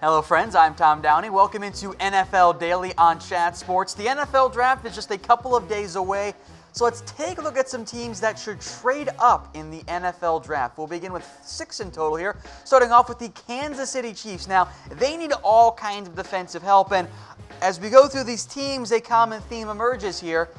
Hello friends, I'm Tom Downey. Welcome into NFL Daily on Chat Sports. The NFL Draft is just a couple of days away, so let's take a look at some teams that should trade up in the NFL Draft. We'll begin with 6 in total here, starting off with the Kansas City Chiefs. Now, they need all kinds of defensive help, and as we go through these teams, a common theme emerges here.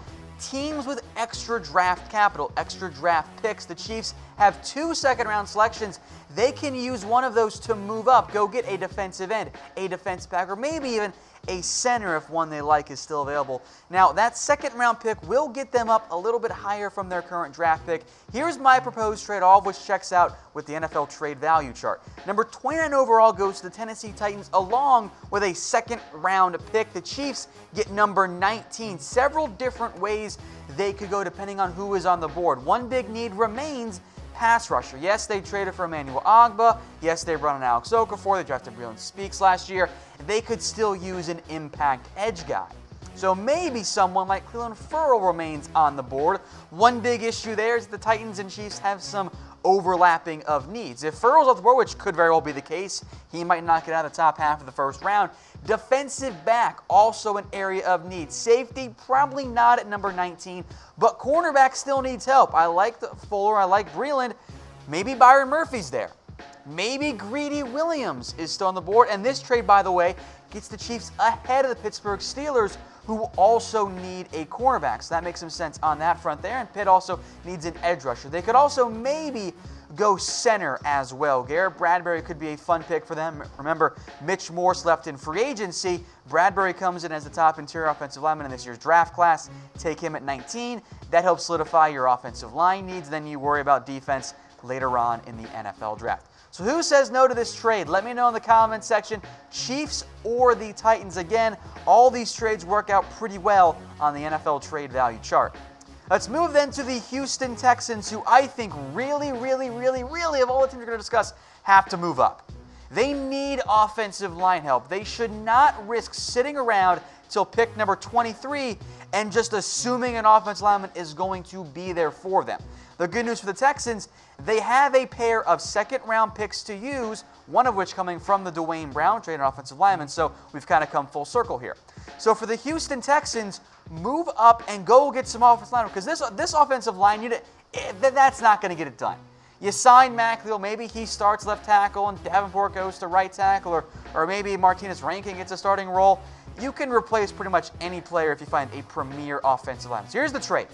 Teams with extra draft capital, extra draft picks. The Chiefs have 2 second-round selections. They can use one of those to move up, go get a defensive end, a defensive back, or maybe even a center if one they like is still available. Now, that second-round pick will get them up a little bit higher from their current draft pick. Here's my proposed trade, all of which checks out with the NFL trade value chart. Number 29 overall goes to the Tennessee Titans along with a second-round pick. The Chiefs get number 19. Several different ways they could go depending on who is on the board. One big need remains pass rusher. Yes, they traded for Emmanuel Ogbah. Yes, they brought in Alex Okafor. They drafted Breland Speaks last year. They could still use an impact edge guy. So maybe someone like Clelin Ferrell remains on the board. One big issue there is the Titans and Chiefs have some overlapping of needs. If Ferrell's off the board, which could very well be the case, he might not get out of the top half of the first round. Defensive back, also an area of need. Safety, probably not at number 19, but cornerback still needs help. I like Fuller, I like Breland. Maybe Byron Murphy's there. Maybe Greedy Williams is still on the board. And this trade, by the way, gets the Chiefs ahead of the Pittsburgh Steelers, who also need a cornerback. So that makes some sense on that front there. And Pitt also needs an edge rusher. They could also maybe go center as well. Garrett Bradbury could be a fun pick for them. Remember, Mitch Morse left in free agency. Bradbury comes in as the top interior offensive lineman in this year's draft class. Take him at 19. That helps solidify your offensive line needs. Then you worry about defense later on in the NFL Draft. So who says no to this trade? Let me know in the comments section. Chiefs or the Titans. Again, all these trades work out pretty well on the NFL trade value chart. Let's move then to the Houston Texans, who I think really, of all the teams we're going to discuss, have to move up. They need offensive line help. They should not risk sitting around till pick number 23 and just assuming an offensive lineman is going to be there for them. The good news for the Texans, they have a pair of second-round picks to use, one of which coming from the Dwayne Brown trade, an offensive lineman, so we've kind of come full circle here. So for the Houston Texans, move up and go get some offensive linemen, because this offensive line unit, that's not going to get it done. You sign McLeod, maybe he starts left tackle and Davenport goes to right tackle, or maybe Martinez Rankin gets a starting role. You can replace pretty much any player if you find a premier offensive lineman. So here's the trade.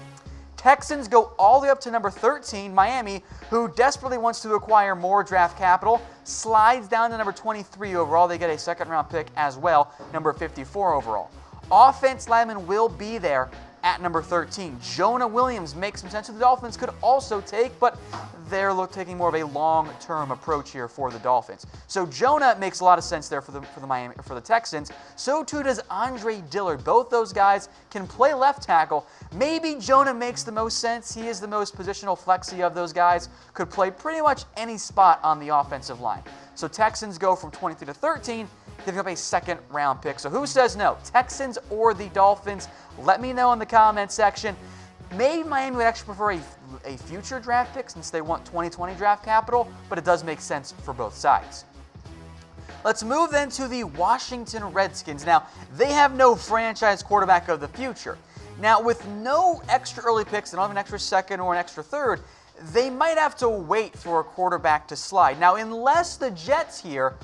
Texans go all the way up to number 13, Miami, who desperately wants to acquire more draft capital, slides down to number 23 overall. They get a second-round pick as well, number 54 overall. Offense lineman will be there at number 13. Jonah Williams makes some sense who the Dolphins could also take, but they're taking more of a long-term approach here for the Dolphins. So Jonah makes a lot of sense there for the Texans. So too does Andre Dillard. Both those guys can play left tackle. Maybe Jonah makes the most sense. He is the most positional flexy of those guys. Could play pretty much any spot on the offensive line. So Texans go from 23 to 13, giving up a second-round pick. So who says no? Texans or the Dolphins? Let me know in the comments section. Maybe Miami would actually prefer a future draft pick since they want 2020 draft capital, but it does make sense for both sides. Let's move then to the Washington Redskins. Now, they have no franchise quarterback of the future. Now, with no extra early picks, they don't have an extra second or an extra third, they might have to wait for a quarterback to slide. Now, unless the Jets here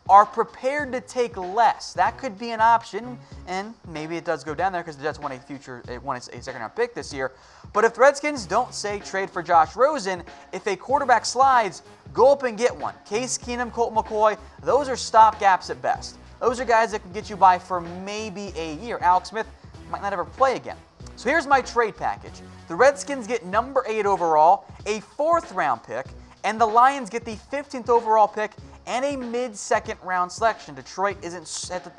are prepared to take less. That could be an option, and maybe it does go down there because the Jets want a second-round pick this year. But if the Redskins don't, say, trade for Josh Rosen, if a quarterback slides, go up and get one. Case Keenum, Colt McCoy, those are stopgaps at best. Those are guys that can get you by for maybe a year. Alex Smith might not ever play again. So here's my trade package. The Redskins get number 8 overall, a 4th-round pick, and the Lions get the 15th overall pick and a mid-second round selection. Detroit isn't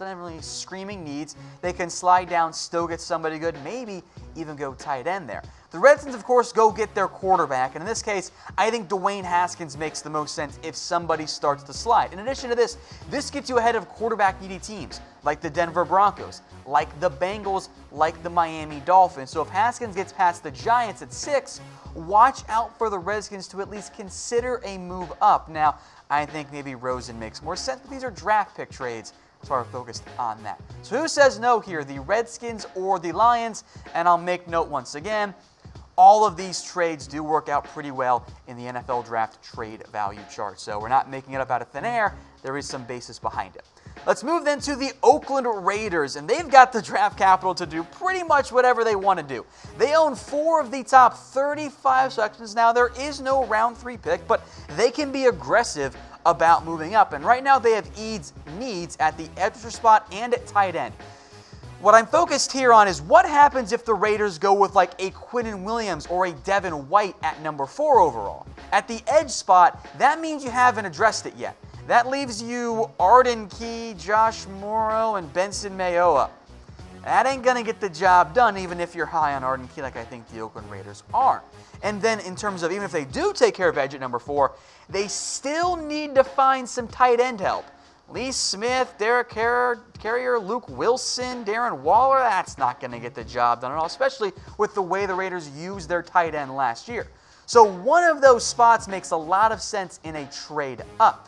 really screaming needs. They can slide down, still get somebody good, maybe even go tight end there. The Redskins, of course, go get their quarterback, and in this case, I think Dwayne Haskins makes the most sense if somebody starts to slide. In addition to this, this gets you ahead of quarterback-needy teams like the Denver Broncos, like the Bengals, like the Miami Dolphins. So if Haskins gets past the Giants at 6, watch out for the Redskins to at least consider a move up. Now, I think maybe Rosen makes more sense, but these are draft pick trades, so we're focused on that. So who says no here, the Redskins or the Lions? And I'll make note once again, all of these trades do work out pretty well in the NFL draft trade value chart. So we're not making it up out of thin air. There is some basis behind it. Let's move then to the Oakland Raiders, and they've got the draft capital to do pretty much whatever they want to do. They own 4 of the top 35 selections. Now, there is no round 3 pick, but they can be aggressive about moving up. And right now they have needs at the edge rusher spot and at tight end. What I'm focused here on is what happens if the Raiders go with like a Quinnen Williams or a Devin White at number 4 overall. At the edge spot, that means you haven't addressed it yet. That leaves you Arden Key, Josh Morrow, and Benson Mayowa. That ain't going to get the job done, even if you're high on Arden Key like I think the Oakland Raiders are. And then in terms of even if they do take care of edge at number 4, they still need to find some tight end help. Lee Smith, Derek Carrier, Luke Wilson, Darren Waller, that's not going to get the job done at all, especially with the way the Raiders used their tight end last year. So one of those spots makes a lot of sense in a trade up.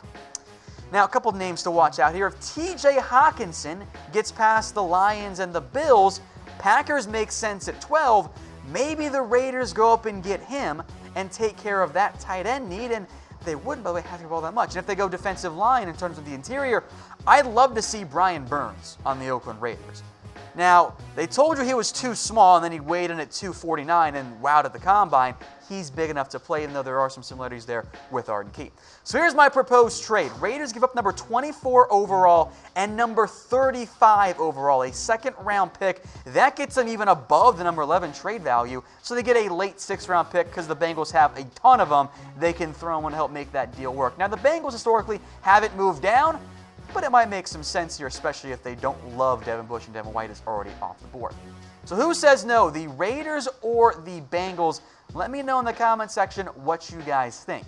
Now, a couple of names to watch out here. If TJ Hawkinson gets past the Lions and the Bills, Packers make sense at 12. Maybe the Raiders go up and get him and take care of that tight end need, and they wouldn't, by the way, have to go all that much. And if they go defensive line in terms of the interior, I'd love to see Brian Burns on the Oakland Raiders. Now, they told you he was too small, and then he weighed in at 249 and wowed at the combine. He's big enough to play, even though there are some similarities there with Arden Key. So here's my proposed trade. Raiders give up number 24 overall and number 35 overall, a second-round pick. That gets them even above the number 11 trade value, so they get a late 6th-round pick because the Bengals have a ton of them. They can throw them to help make that deal work. Now, the Bengals historically haven't moved down, but it might make some sense here, especially if they don't love Devin Bush and Devin White is already off the board. So who says no, the Raiders or the Bengals? Let me know in the comment section what you guys think.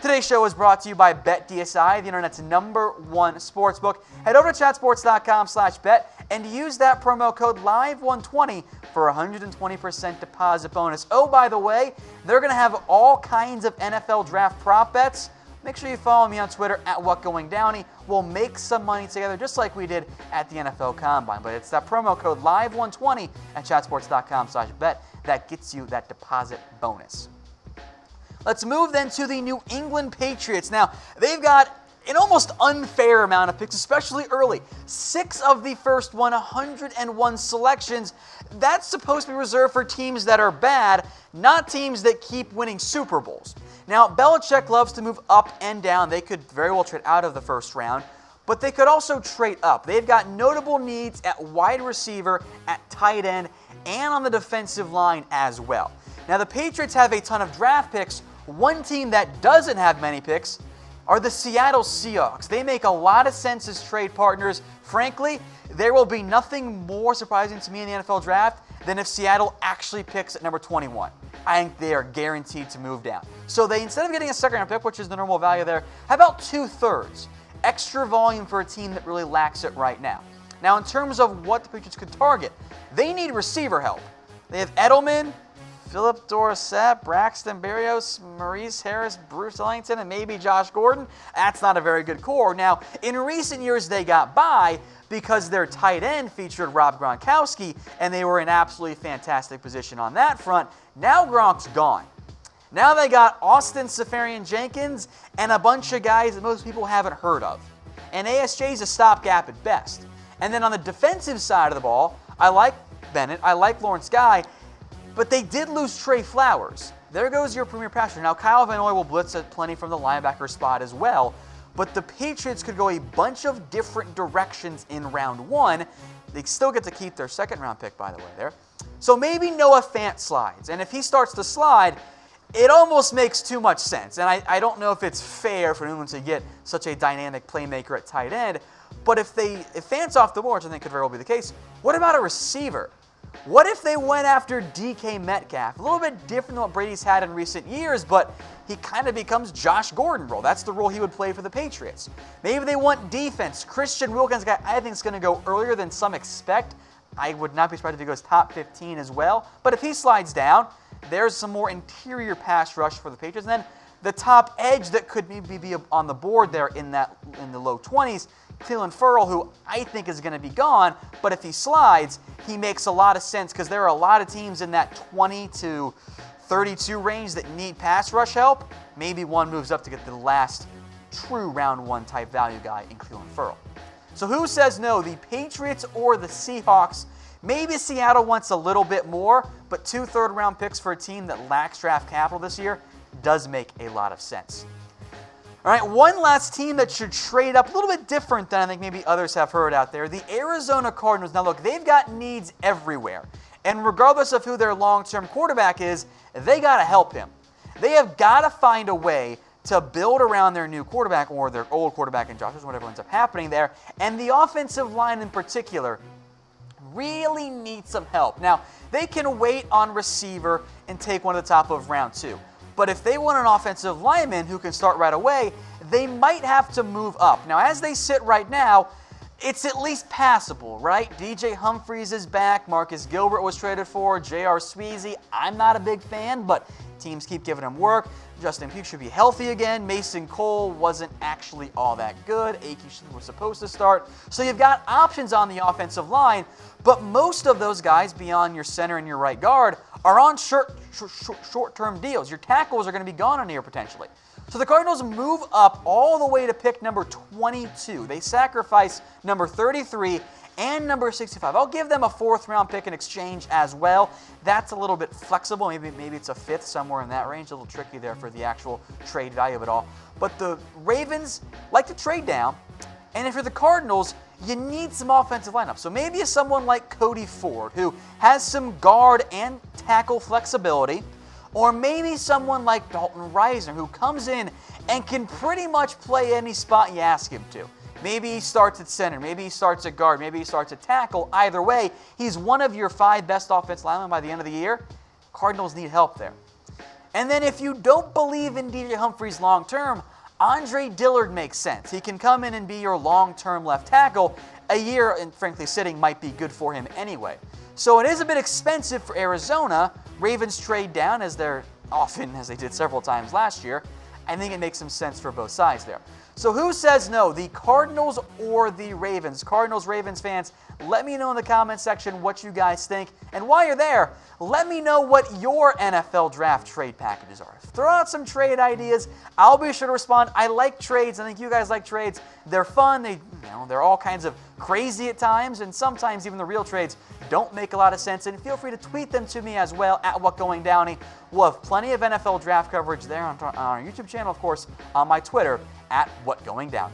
Today's show is brought to you by BetDSI, the internet's #1 sportsbook. Head over to chatsports.com/bet and use that promo code LIVE120 for a 120% deposit bonus. Oh, by the way, they're going to have all kinds of NFL draft prop bets. Make sure you follow me on Twitter at WhatGoingDowney. We'll make some money together just like we did at the NFL Combine. But it's that promo code LIVE120 at chatsports.com/bet that gets you that deposit bonus. Let's move then to the New England Patriots. Now, they've got an almost unfair amount of picks, especially early. 6 of the first 101 selections. That's supposed to be reserved for teams that are bad, not teams that keep winning Super Bowls. Now, Belichick loves to move up and down. They could very well trade out of the first round, but they could also trade up. They've got notable needs at wide receiver, at tight end, and on the defensive line as well. Now, the Patriots have a ton of draft picks. One team that doesn't have many picks are the Seattle Seahawks. They make a lot of sense as trade partners. Frankly, there will be nothing more surprising to me in the NFL draft than if Seattle actually picks at number 21. I think they are guaranteed to move down. So they, instead of getting a second-round pick, which is the normal value there, how about 2/3? Extra volume for a team that really lacks it right now. Now, in terms of what the Patriots could target, they need receiver help. They have Edelman, Philip Dorsett, Braxton Berrios, Maurice Harris, Bruce Ellington, and maybe Josh Gordon. That's not a very good core. Now, in recent years, they got by because their tight end featured Rob Gronkowski, and they were in absolutely fantastic position on that front. Now Gronk's gone. Now they got Austin Seferian-Jenkins and a bunch of guys that most people haven't heard of. And ASJ's a stopgap at best. And then on the defensive side of the ball, I like Bennett, I like Lawrence Guy, but they did lose Trey Flowers. There goes your premier passer. Now, Kyle Van Noy will blitz at plenty from the linebacker spot as well, but the Patriots could go a bunch of different directions in round 1. They still get to keep their second-round pick, by the way, there. So maybe Noah Fant slides, and if he starts to slide, it almost makes too much sense. And I don't know if it's fair for New England to get such a dynamic playmaker at tight end, but if Fant's off the board, which I think could very well be the case, what about a receiver? What if they went after DK Metcalf? A little bit different than what Brady's had in recent years, but he kind of becomes Josh Gordon role. That's the role he would play for the Patriots. Maybe they want defense. Christian Wilkins, guy I think is going to go earlier than some expect. I would not be surprised if he goes top 15 as well. But if he slides down, there's some more interior pass rush for the Patriots. And then the top edge that could maybe be on the board there in the low 20s, Clelin Ferrell, who I think is going to be gone, but if he slides, he makes a lot of sense because there are a lot of teams in that 20 to 32 range that need pass rush help. Maybe one moves up to get the last true round one type value guy in Clelin Ferrell. So who says no, the Patriots or the Seahawks? Maybe Seattle wants a little bit more, but 2 third-round picks for a team that lacks draft capital this year does make a lot of sense. All right, one last team that should trade up, a little bit different than I think maybe others have heard out there, the Arizona Cardinals. Now look, they've got needs everywhere, and regardless of who their long-term quarterback is, they got to help him. They have got to find a way to build around their new quarterback or their old quarterback in Josh, whatever ends up happening there, and the offensive line in particular really needs some help. Now, they can wait on receiver and take one at the top of round 2. But if they want an offensive lineman who can start right away, they might have to move up. Now, as they sit right now, it's at least passable, right? DJ Humphries is back. Marcus Gilbert was traded for. J.R. Sweezy, I'm not a big fan, but teams keep giving him work. Justin Pugh should be healthy again. Mason Cole wasn't actually all that good. Akey was supposed to start. So you've got options on the offensive line, but most of those guys beyond your center and your right guard are on short-term deals. Your tackles are going to be gone in here potentially. So the Cardinals move up all the way to pick number 22. They sacrifice number 33 and number 65. I'll give them a 4th-round pick in exchange as well. That's a little bit flexible. Maybe it's a 5th, somewhere in that range. A little tricky there for the actual trade value of it all. But the Ravens like to trade down. And if you're the Cardinals, you need some offensive lineup. So maybe it's someone like Cody Ford, who has some guard and tackle flexibility. Or maybe someone like Dalton Risner, who comes in and can pretty much play any spot you ask him to. Maybe he starts at center, maybe he starts at guard, maybe he starts at tackle. Either way, he's one of your 5 best offensive linemen by the end of the year. Cardinals need help there. And then if you don't believe in DJ Humphries long term, Andre Dillard makes sense. He can come in and be your long-term left tackle. A year, and frankly, sitting might be good for him anyway. So it is a bit expensive for Arizona. Ravens trade down as they're often, as they did several times last year. I think it makes some sense for both sides there. So who says no, the Cardinals or the Ravens? Cardinals, Ravens fans, let me know in the comment section what you guys think. And while you're there, let me know what your NFL draft trade packages are. Throw out some trade ideas. I'll be sure to respond. I like trades. I think you guys like trades. They're fun. They're all kinds of crazy at times, and sometimes even the real trades don't make a lot of sense. And feel free to tweet them to me as well at WhatGoingDowney. We'll have plenty of NFL draft coverage there on our YouTube channel, of course, on my Twitter at WhatGoingDowney.